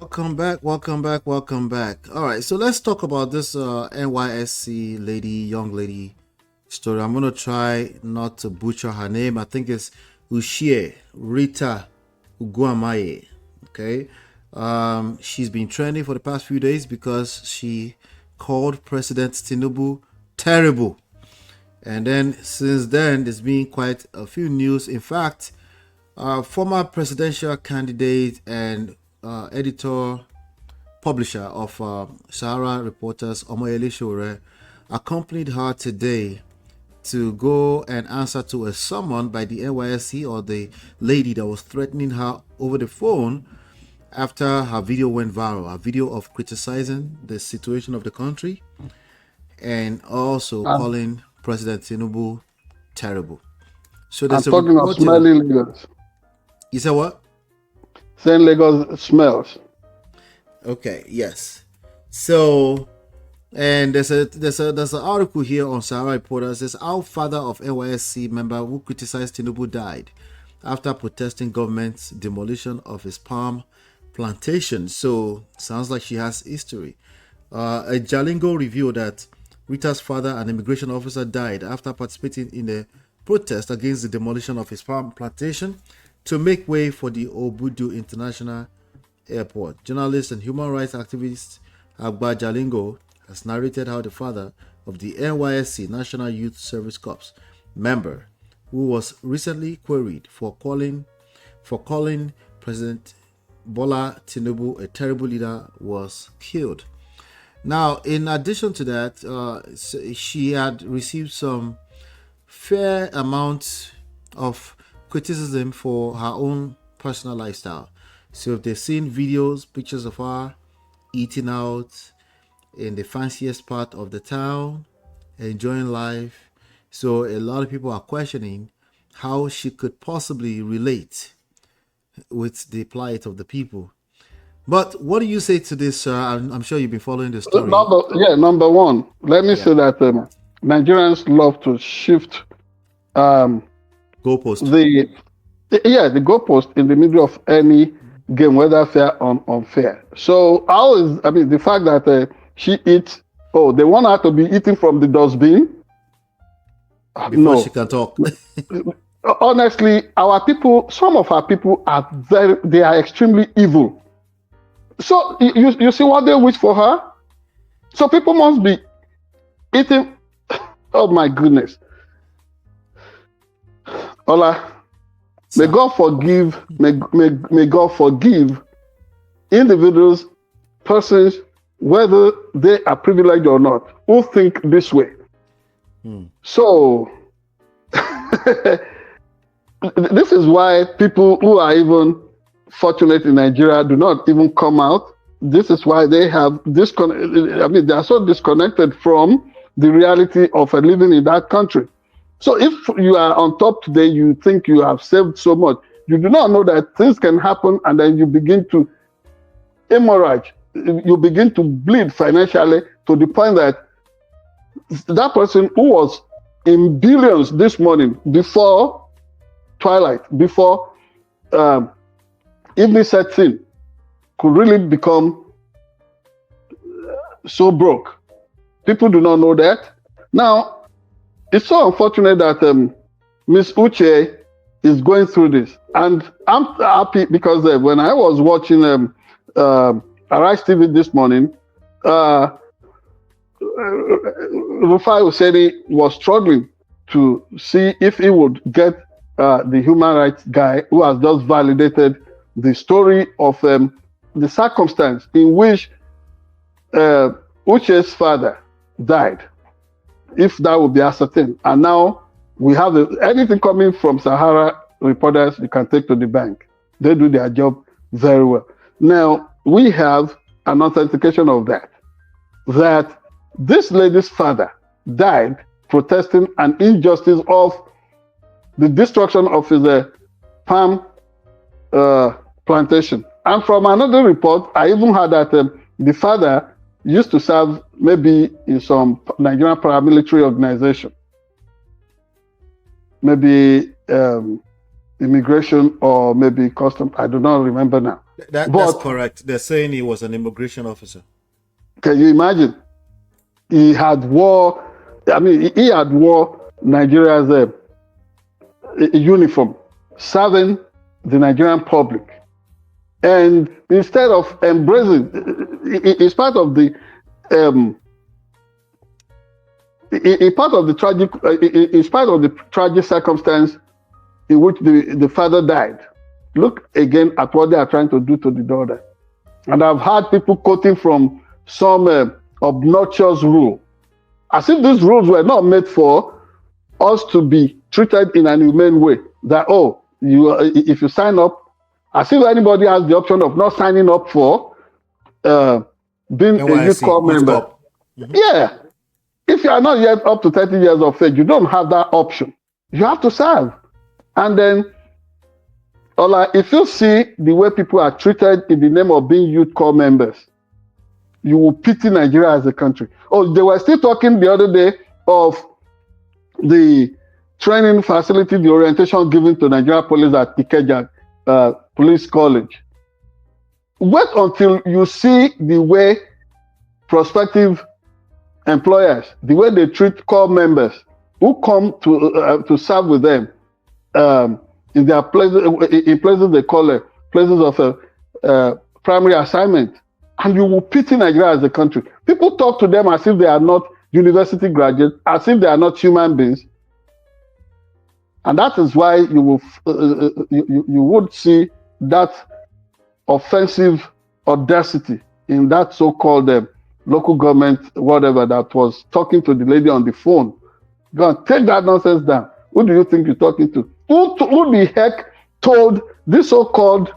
Welcome back, welcome back, welcome back. All right, so let's talk about this NYSC young lady story. I'm gonna try not to butcher her name. I think it's Ushie Rita Uguamaye. Okay, she's been trending for the past few days because she called President Tinubu terrible, and then since then there's been quite a few news. In fact, former presidential candidate and editor publisher of Sahara Reporters, Omoyele Sowore, accompanied her today to go and answer to a summon by the NYSC, or the lady that was threatening her over the phone after her video went viral, a video of criticizing the situation of the country and also I'm, calling President Tinubu terrible. So I'm there's a talking of report today. smelly Lagos. You said what? Saying Lagos smells. Okay, yes. So, and there's an article here on Sahara Reporter. It says our father of NYSC member who criticized Tinubu died after protesting government's demolition of his palm plantation. So sounds like she has history. A Jalingo revealed that Rita's father, an immigration officer, died after participating in a protest against the demolition of his palm plantation to make way for the Obudu International Airport. Journalist and human rights activist Agba Jalingo has narrated how the father of the NYSC National Youth Service Corps member, who was recently queried for calling President Bola Tinubu a terrible leader, was killed. Now, in addition to that, she had received some fair amount of criticism for her own personal lifestyle. So if they've seen videos, pictures of her eating out in the fanciest part of the town, enjoying life, so a lot of people are questioning how she could possibly relate with the plight of the people. But what do you say to this, sir? I'm sure you've been following the story. Number one, let me Yeah, say that Nigerians love to shift um, goalpost. the the goalpost in the middle of any game, whether fair or unfair. So the fact that she eats, oh, they want her to be eating from the dustbin. Before she No, can talk. honestly, some of our people are extremely evil. So you see what they wish for her. So people must be eating. Oh my goodness, Ola. May Sir. God forgive. May God forgive individuals, persons, whether they are privileged or not, who think this way. So this is why people who are even fortunate in Nigeria do not even come out. This is why they have they are so disconnected from the reality of living in that country. So if you are on top today, you think you have saved so much. You do not know that things can happen, and then you begin to hemorrhage. You begin to bleed financially to the point that that person who was in billions this morning, before twilight, before evening sets in, could really become so broke. People do not know that. Now, it's so unfortunate that Miss Uche is going through this. And I'm happy because when I was watching Arise TV this morning, Rufai Husseini was struggling to see if he would get the human rights guy who has just validated the story of the circumstance in which Uche's father died, if that would be ascertained. And now we have anything coming from Sahara Reporters, you can take to the bank. They do their job very well. Now, we have an authentication of that this lady's father died protesting an injustice of the destruction of his palm plantation. And from another report, I even heard that the father used to serve maybe in some Nigerian paramilitary organization, maybe immigration or maybe custom. I do not remember now. That's But correct. They're saying he was an immigration officer. can you imagine? He had war. I mean, he had wore Nigeria's uniform, serving the Nigerian public. And instead of embracing, it's part of the it's part of the tragic circumstance in which the father died. Look again at what they are trying to do to the daughter. And I've had people quoting from some obnoxious rule, as if these rules were not made for us to be treated in an humane way. That, if you sign up, as if anybody has the option of not signing up for being NYSC, a youth corps member. Mm-hmm. Yeah. If you are not yet up to 30 years of age, you don't have that option. You have to serve. And then, if you see the way people are treated in the name of being youth corps members, you will pity Nigeria as a country. Oh, they were still talking the other day of the training facility, the orientation given to Nigeria police at Ikeja Police College. Wait until you see the way prospective employers, the way they treat corps members who come to serve with them in their places, in places they call it places of primary assignment, and you will pity Nigeria as a country. People talk to them as if they are not university graduates, as if they are not human beings, and that is why you will you would see that offensive audacity in that so-called local government, whatever, that was talking to the lady on the phone. Go on, take that nonsense down. Who do you think you're talking to? Who the heck told this so-called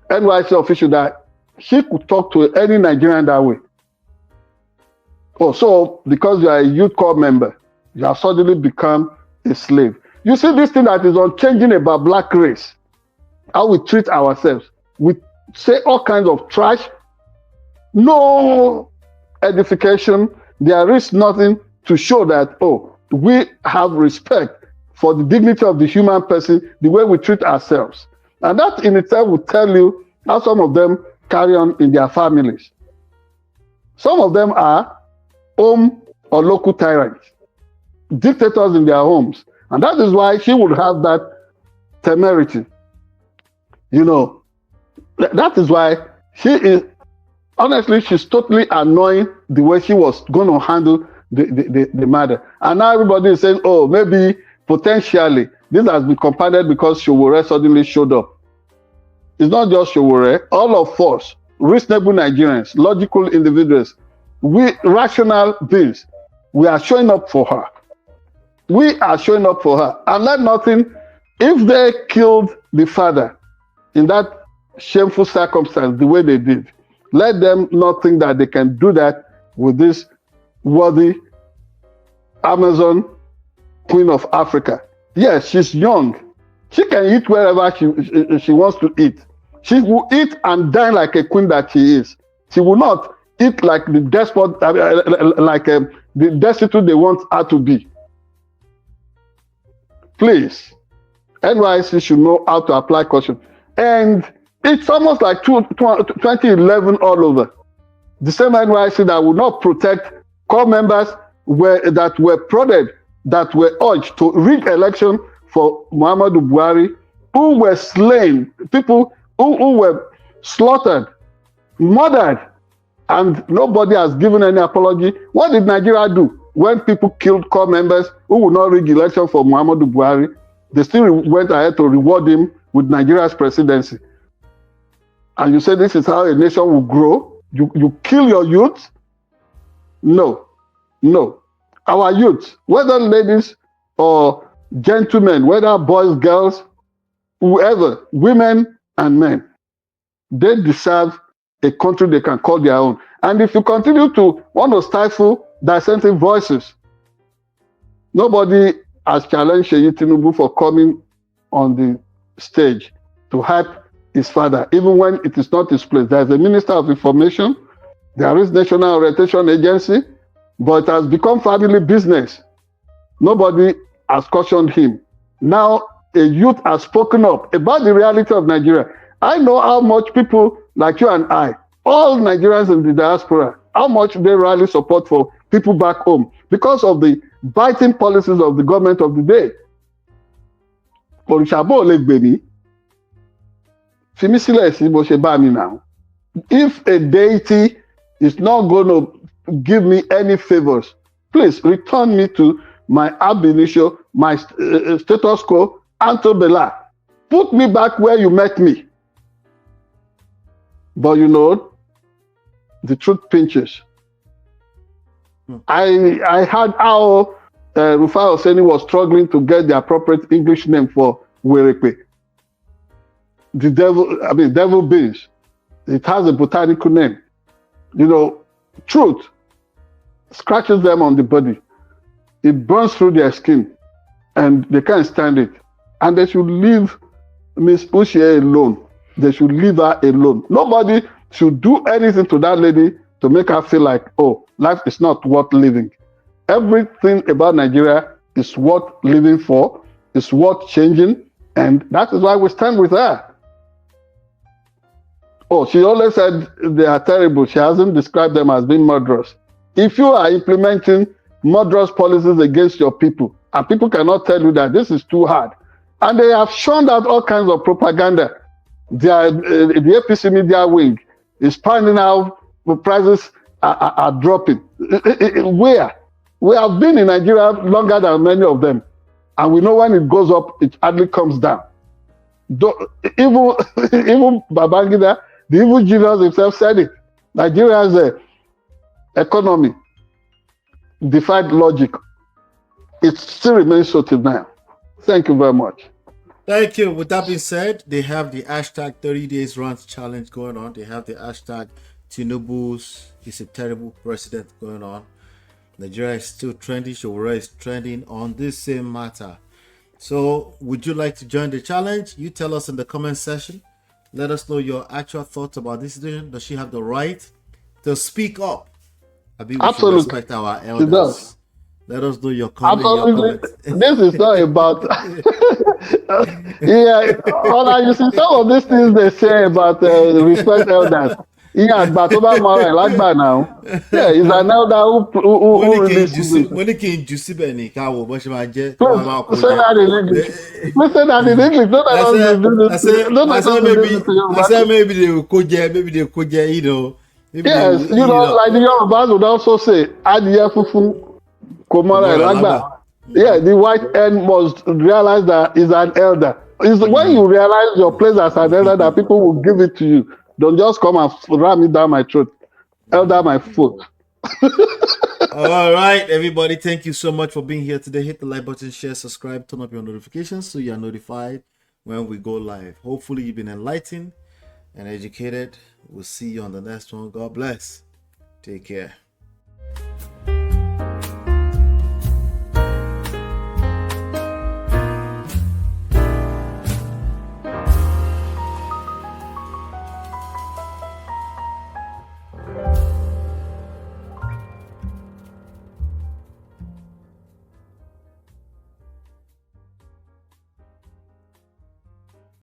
NYSC official that he could talk to any Nigerian that way? Oh, so because you are a youth corps member, you have suddenly become a slave. You see this thing that is unchanging about black race, how we treat ourselves. We say all kinds of trash, no edification. There is nothing to show that, we have respect for the dignity of the human person, the way we treat ourselves. And that in itself will tell you how some of them carry on in their families. Some of them are home or local tyrants, dictators in their homes. And that is why she would have that temerity. That is why she is, honestly, she's totally annoying the way she was going to handle the matter. And now everybody is saying, maybe potentially this has been compounded because Sowore suddenly showed up. It's not just Sowore. All of us, reasonable Nigerians, logical individuals, we rational beings, we are showing up for her. We are showing up for her. And let nothing, if they killed the father in that shameful circumstance the way they did, let them not think that they can do that with this worthy Amazon Queen of Africa. Yes, she's young. She can eat wherever she wants to eat. She will eat and dine like a queen that she is. She will not eat like the despot, the destitute they want her to be. Please, NYSC should know how to apply caution. And it's almost like 2011 all over. The same NYSC that will not protect corps members that were prodded, that were urged to rig election for Muhammadu Buhari, who were slain, people who were slaughtered, murdered, and nobody has given any apology. What did Nigeria do when people killed corps members who would not rig election for Muhammadu Buhari? They still went ahead to reward him with Nigeria's presidency. And you say this is how a nation will grow? You kill your youth? No. Our youth, whether ladies or gentlemen, whether boys, girls, whoever, women and men, they deserve a country they can call their own. And if you continue to want to stifle dissenting voices, nobody has challenged Seyi Tinubu for coming on the stage to hype his father, even when it is not his place. There is a Minister of Information, there is National Orientation Agency, but it has become family business. Nobody has cautioned him. Now a youth has spoken up about the reality of Nigeria, I know how much people like you and I, all Nigerians in the diaspora, how much they rally support for people back home because of the biting policies of the government of the day. Òrìṣàbò lè gbè mí, fi mí sílẹ̀ sí bó ṣe bá mi now. If a deity is not going to give me any favors, please return me to my ab initio, my status quo, ante bella. Put me back where you met me. But you know, the truth pinches. I heard how Rufai Oseni was struggling to get the appropriate English name for Werepe. The devil beans. It has a botanical name. You know, truth scratches them on the body. It burns through their skin and they can't stand it. And they should leave Miss Ushie alone. They should leave her alone. Nobody should do anything to that lady to make her feel like, oh, life is not worth living. Everything about Nigeria is worth living for, is worth changing, and that is why we stand with her. Oh, she always said they are terrible. She hasn't described them as being murderous. If you are implementing murderous policies against your people, and people cannot tell you that this is too hard, and they have shown out all kinds of propaganda, the APC media wing is finding out the prices are dropping. Where? We have been in Nigeria longer than many of them, and we know when it goes up, it hardly comes down. Even Babangida, the evil genius himself said it. Nigeria's economy defied logic. It still remains so till now. Thank you very much. Thank you. With that being said, they have the hashtag 30 days runs challenge going on. They have the hashtag Tinubu's is a terrible president going on. Nigeria is still trending. Showora is trending on this same matter. So would you like to join the challenge? You tell us in the comment section. Let us know your actual thoughts about this decision. Does she have the right to speak up? I mean, we should respect our elders. She does. Let us know your comments. This is not about you see some of these things they say about respect elders. Yeah, but now. Yeah, he's an elder who releases. When it came to Sibeni, say that in English. Say that in English. I said maybe they could you know. Yes, you know, like the Yorubas would also say, Adiye fufu. Yeah, the white end must realize that he's an elder. It's when you realize your place as an elder that people will give it to you. Don't just come and ram it down my throat. Elder my foot. All right, everybody. Thank you so much for being here today. Hit the like button, share, subscribe, turn up your notifications so you are notified when we go live. Hopefully, you've been enlightened and educated. We'll see you on the next one. God bless. Take care.